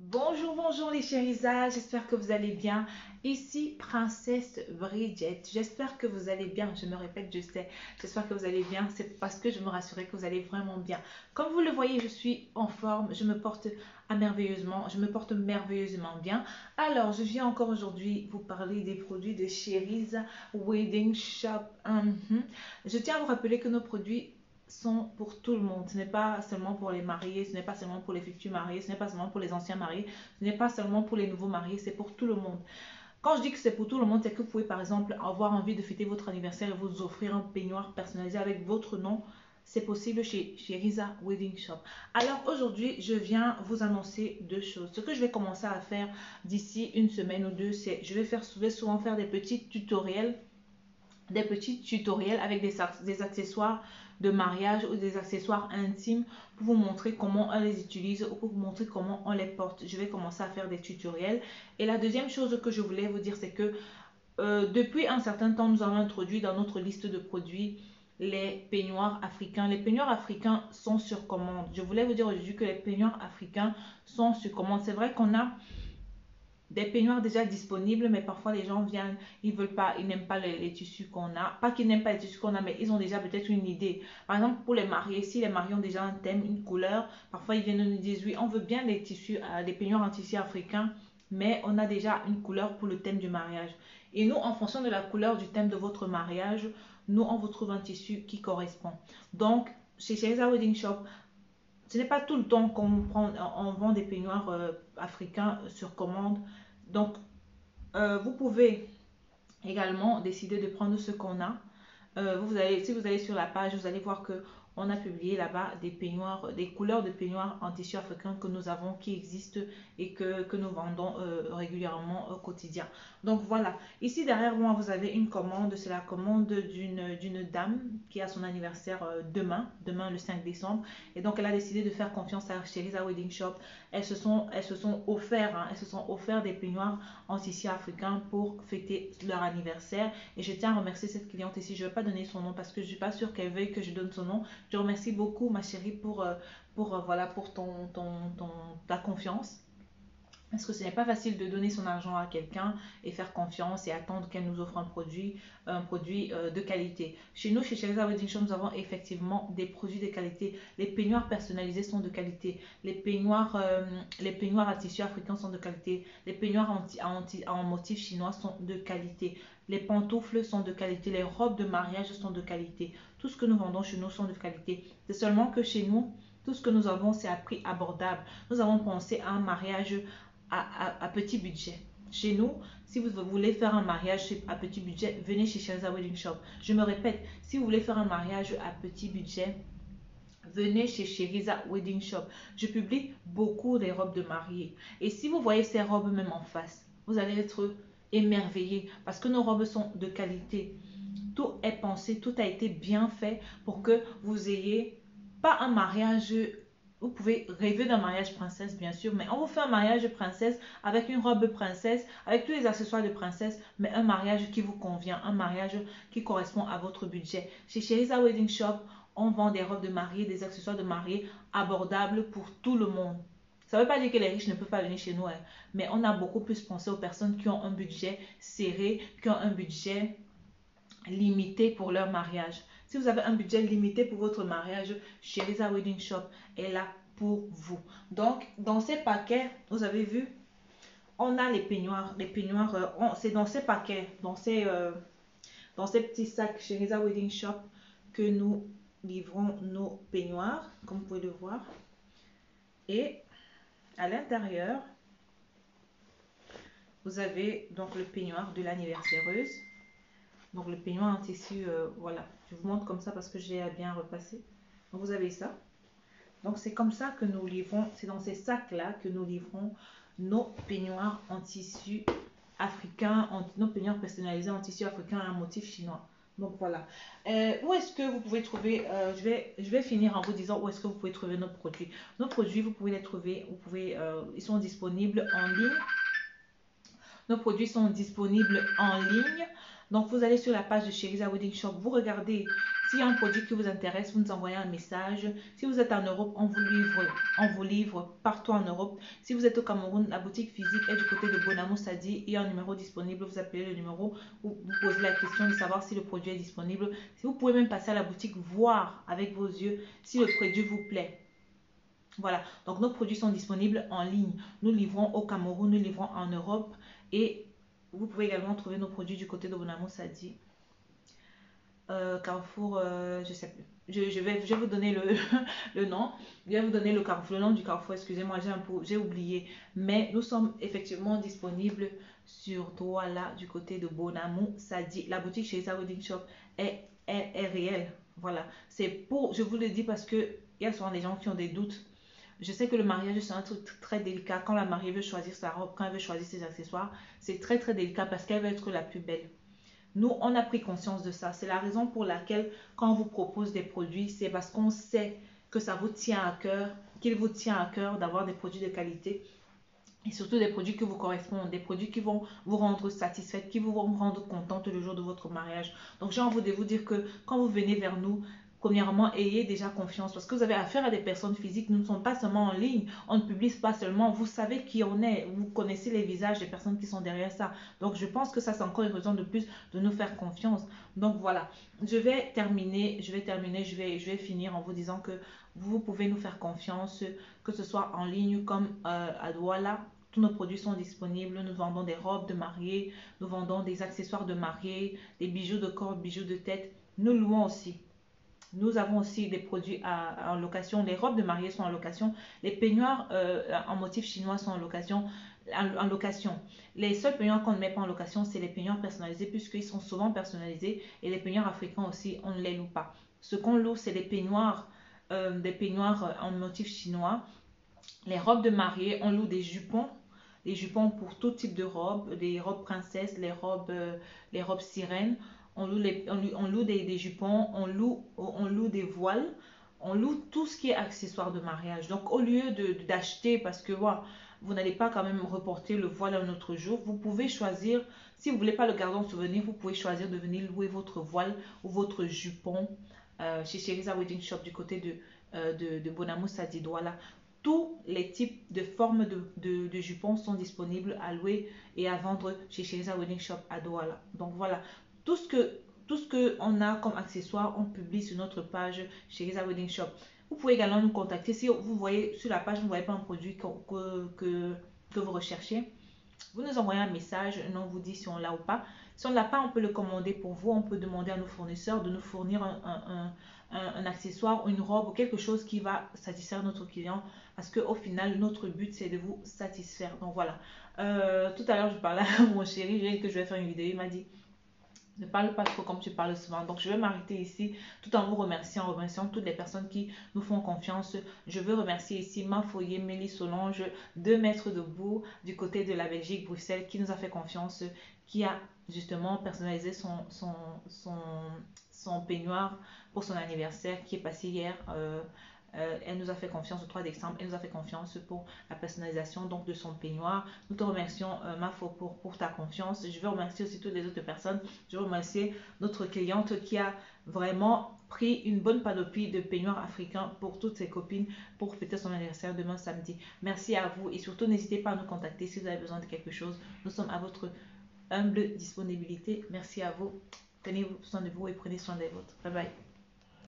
Bonjour, bonjour les chérisas, j'espère que vous allez bien. Ici, Princesse Bridget, j'espère que vous allez bien. Je me répète, je sais, j'espère que vous allez bien. C'est parce que je me rassurais que vous allez vraiment bien. Comme vous le voyez, je suis en forme, je me porte je me porte merveilleusement bien. Alors, je viens encore aujourd'hui vous parler des produits de Cheriza Wedding Shop. Je tiens à vous rappeler que nos produits sont pour tout le monde. Ce n'est pas seulement pour les mariés, ce n'est pas seulement pour les futurs mariés, ce n'est pas seulement pour les anciens mariés, ce n'est pas seulement pour les nouveaux mariés, c'est pour tout le monde. Quand je dis que c'est pour tout le monde, c'est que vous pouvez par exemple avoir envie de fêter votre anniversaire et vous offrir un peignoir personnalisé avec votre nom. C'est possible chez Riza Wedding Shop. Alors aujourd'hui, je viens vous annoncer deux choses. Ce que je vais commencer à faire d'ici une semaine ou deux, c'est je vais souvent faire des petits tutoriels avec des accessoires de mariage ou des accessoires intimes pour vous montrer comment on les utilise ou pour vous montrer comment on les porte. Je vais commencer à faire des tutoriels. Et la deuxième chose que je voulais vous dire, c'est que depuis un certain temps, nous avons introduit dans notre liste de produits les peignoirs africains. Les peignoirs africains sont sur commande. Je voulais vous dire aujourd'hui que les peignoirs africains sont sur commande. C'est vrai qu'on a des peignoirs déjà disponibles, mais parfois les gens viennent, ils veulent pas, ils n'aiment pas les tissus qu'on a. Pas qu'ils n'aiment pas les tissus qu'on a, mais ils ont déjà peut-être une idée. Par exemple, pour les mariés, si les mariés ont déjà un thème, une couleur, parfois ils viennent et nous disent, oui, on veut bien des tissus, des peignoirs en tissu africain, mais on a déjà une couleur pour le thème du mariage. Et nous, en fonction de la couleur du thème de votre mariage, nous, on vous trouve un tissu qui correspond. Donc, chez Chez Wedding Shop, ce n'est pas tout le temps on vend des peignoirs africains sur commande. Donc, vous pouvez également décider de prendre ce qu'on a. Si vous allez sur la page, vous allez voir que on a publié là-bas des peignoirs, des couleurs de peignoirs en tissu africain que nous avons, qui existent et que nous vendons régulièrement au quotidien. Donc voilà, ici derrière moi, vous avez une commande. C'est la commande d'une dame qui a son anniversaire demain le 5 décembre. Et donc elle a décidé de faire confiance à Cheriza Wedding Shop. Elles se sont offertes, elles se sont offert des peignoirs en tissu africain pour fêter leur anniversaire. Et je tiens à remercier cette cliente ici. Je ne vais pas donner son nom parce que je ne suis pas sûre qu'elle veuille que je donne son nom. Je remercie beaucoup ma chérie voilà, pour ta confiance. Parce que ce n'est pas facile de donner son argent à quelqu'un et faire confiance et attendre qu'elle nous offre un produit de qualité. Chez nous, chez Cheriza Wedding Shop, nous avons effectivement des produits de qualité. Les peignoirs personnalisés sont de qualité. Les peignoirs à tissu africain sont de qualité. Les peignoirs en motif chinois sont de qualité. Les pantoufles sont de qualité. Les robes de mariage sont de qualité. Tout ce que nous vendons chez nous sont de qualité. C'est seulement que chez nous, tout ce que nous avons, c'est à prix abordable. Nous avons pensé à un mariage à petit budget. Chez nous, si vous voulez faire un mariage à petit budget, venez chez Cheriza Wedding Shop. Je me répète, si vous voulez faire un mariage à petit budget, venez chez Cheriza Wedding Shop. Je publie beaucoup des robes de mariée. Et si vous voyez ces robes même en face, vous allez être émerveillé parce que nos robes sont de qualité. Tout est pensé, tout a été bien fait pour que vous ayez pas un mariage. Vous pouvez rêver d'un mariage princesse, bien sûr, mais on vous fait un mariage princesse avec une robe princesse, avec tous les accessoires de princesse, mais un mariage qui vous convient, un mariage qui correspond à votre budget. Chez Cheriza Wedding Shop, on vend des robes de mariée, des accessoires de mariée abordables pour tout le monde. Ça ne veut pas dire que les riches ne peuvent pas venir chez nous, hein, mais on a beaucoup plus pensé aux personnes qui ont un budget serré, qui ont un budget limité pour leur mariage. Si vous avez un budget limité pour votre mariage, Cheriza Wedding Shop est là pour vous. Donc, dans ces paquets, vous avez vu, on a les peignoirs. Les peignoirs, c'est dans ces paquets, dans ces petits sacs Cheriza Wedding Shop que nous livrons nos peignoirs, comme vous pouvez le voir. Et à l'intérieur, vous avez donc le peignoir de l'anniversaireuse. Donc le peignoir en tissu, voilà, je vous montre comme ça parce que j'ai à bien repasser. Donc vous avez ça. Donc c'est comme ça que nous livrons, c'est dans ces sacs-là que nous livrons nos peignoirs en tissu africain, nos peignoirs personnalisés en tissu africain à un motif chinois. Donc voilà. Où est-ce que vous pouvez trouver, je vais finir en vous disant où est-ce que vous pouvez trouver nos produits. Nos produits, vous pouvez les trouver, ils sont disponibles en ligne. Nos produits sont disponibles en ligne. Donc, vous allez sur la page de Cheriza Wedding Shop, vous regardez S'il y a un produit qui vous intéresse, vous nous envoyez un message. Si vous êtes en Europe, on vous livre partout en Europe. Si vous êtes au Cameroun, la boutique physique est du côté de Bonamo Sadi. Il y a un numéro disponible. Vous appelez le numéro, vous posez la question de savoir si le produit est disponible. Si vous pouvez même passer à la boutique, voir avec vos yeux si le produit vous plaît. Voilà, donc nos produits sont disponibles en ligne. Nous livrons au Cameroun, nous livrons en Europe et vous pouvez également trouver nos produits du côté de Bonamo Sadi. Carrefour, je sais plus. Je vais vous donner le nom. Je vais vous donner le nom du Carrefour. Excusez-moi, j'ai oublié. Mais nous sommes effectivement disponibles sur Douala du côté de Bonamo Sadi. La boutique chez Isa Wedding Shop est réelle. Voilà. C'est pour, je vous le dis parce que il y a souvent des gens qui ont des doutes. Je sais que le mariage, c'est un truc très délicat. Quand la mariée veut choisir sa robe, quand elle veut choisir ses accessoires, c'est très très délicat parce qu'elle veut être la plus belle. Nous, on a pris conscience de ça. C'est la raison pour laquelle, quand on vous propose des produits, c'est parce qu'on sait que ça vous tient à cœur, qu'il vous tient à cœur d'avoir des produits de qualité et surtout des produits qui vous correspondent, des produits qui vont vous rendre satisfaite, qui vont vous rendre contente le jour de votre mariage. Donc, j'ai envie de vous dire que quand vous venez vers nous, premièrement, ayez déjà confiance parce que vous avez affaire à des personnes physiques. Nous ne sommes pas seulement en ligne, on ne publie pas seulement. Vous savez qui on est, vous connaissez les visages des personnes qui sont derrière ça. Donc, je pense que ça, c'est encore une raison de plus de nous faire confiance. Donc, voilà. Je vais finir en vous disant que vous pouvez nous faire confiance, que ce soit en ligne comme à Douala. Tous nos produits sont disponibles. Nous vendons des robes de mariée, nous vendons des accessoires de mariée, des bijoux de corps, bijoux de tête. Nous louons aussi. Nous avons aussi des produits en location. Les robes de mariée sont en location. Les peignoirs en motif chinois sont en location. Les seuls peignoirs qu'on ne met pas en location, c'est les peignoirs personnalisés puisqu'ils sont souvent personnalisés. Et les peignoirs africains aussi, on ne les loue pas. Ce qu'on loue, c'est des peignoirs en motif chinois. Les robes de mariée, on loue des jupons. Des jupons pour tout type de robes. Des robes princesses, les robes sirènes. On loue des jupons, on loue des voiles, on loue tout ce qui est accessoire de mariage. Donc, au lieu d'acheter, parce que voilà, vous n'allez pas quand même reporter le voile à un autre jour, vous pouvez choisir, si vous ne voulez pas le garder en souvenir, vous pouvez choisir de venir louer votre voile ou votre jupon chez Cheriza Wedding Shop du côté de Bonamo Sadi Douala. Tous les types de formes de jupons sont disponibles à louer et à vendre chez Cheriza Wedding Shop à Douala. Donc, voilà. Tout ce que on a comme accessoire, on publie sur notre page chez Cheriza Wedding Shop. Vous pouvez également nous contacter. Si vous voyez sur la page, vous ne voyez pas un produit que vous recherchez, vous nous envoyez un message, on vous dit si on l'a ou pas. Si on ne l'a pas, on peut le commander pour vous. On peut demander à nos fournisseurs de nous fournir un accessoire, une robe ou quelque chose qui va satisfaire notre client. Parce qu'au final, notre but, c'est de vous satisfaire. Donc voilà. Tout à l'heure, je parlais à mon chéri, j'ai dit que je vais faire une vidéo. Il m'a dit, ne parle pas trop comme tu parles souvent. Donc, je vais m'arrêter ici tout en vous remerciant toutes les personnes qui nous font confiance. Je veux remercier ici Mafoyer, Mélie Solange, 2 mètres debout du côté de la Belgique, Bruxelles, qui nous a fait confiance, qui a justement personnalisé son peignoir pour son anniversaire qui est passé hier. Elle nous a fait confiance le 3 décembre. Elle nous a fait confiance pour la personnalisation donc de son peignoir. Nous te remercions, Mafo, pour ta confiance. Je veux remercier aussi toutes les autres personnes. Je veux remercier notre cliente qui a vraiment pris une bonne panoplie de peignoirs africains pour toutes ses copines pour fêter son anniversaire demain samedi. Merci à vous et surtout n'hésitez pas à nous contacter si vous avez besoin de quelque chose. Nous sommes à votre humble disponibilité. Merci à vous. Tenez soin de vous et prenez soin des vôtres. Bye bye.